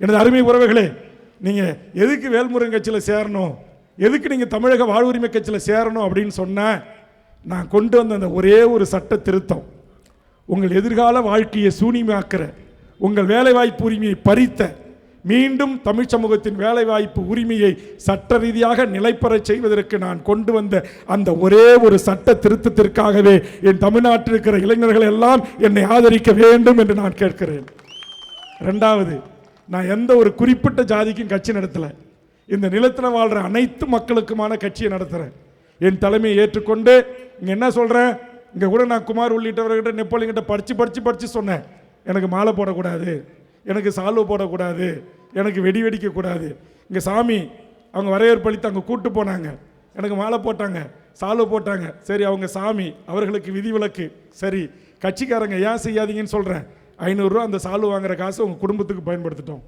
எனது அருமை உறவுகளே, நீங்கள் எதுக்கு வேல்முருகன் கட்சியில் சேரணும், எதுக்கு நீங்கள் தமிழக வாழ்வுரிமை கட்சியில் சேரணும் அப்படின்னு சொன்ன, நான் கொண்டு வந்த அந்த ஒரே ஒரு சட்ட திருத்தம் உங்கள் எதிர்கால வாழ்க்கையை சூனியமாக்குற, உங்கள் வேலைவாய்ப்பு உரிமையை பறித்த, மீண்டும் தமிழ் சமூகத்தின் வேலைவாய்ப்பு உரிமையை சட்ட ரீதியாக நிலைப்பெறச் செய்வதற்கு நான் கொண்டு வந்த அந்த ஒரே ஒரு சட்ட திருத்தத்திற்காகவே என் தமிழ்நாட்டில் இருக்கிற இளைஞர்கள் எல்லாம் என்னை ஆதரிக்க வேண்டும் என்று நான் கேட்கிறேன். இரண்டாவது, நான் எந்த ஒரு குறிப்பிட்ட ஜாதிக்கும் கட்சி நடத்தலை. இந்த நிலத்தில் வாழ்கிற அனைத்து மக்களுக்குமான கட்சியை நடத்துகிறேன். என் தலைமையை ஏற்றுக்கொண்டு இங்கே என்ன சொல்கிறேன், இங்கே கூட நான் குமார் உள்ளிட்டவர்கிட்ட நெப்போலியன்கிட்ட படித்து சொன்னேன், எனக்கு மாலை போடக்கூடாது, எனக்கு சால்வை போடக்கூடாது, எனக்கு வெடி வெடிக்கக்கூடாது. இங்கே சாமி அவங்க வரவேற்பு அளித்து அங்கே கூட்டு போனாங்க, எனக்கு மாலை போட்டாங்க, சால்வை போட்டாங்க. சரி, அவங்க சாமி, அவர்களுக்கு விதிவிலக்கு. சரி, கட்சிக்காரங்க ஏன் செய்யாதீங்கன்னு சொல்கிறேன். 500 ரூபா அந்த சால்வை வாங்குற காசு உங்கள் குடும்பத்துக்கு பயன்படுத்திட்டோம்.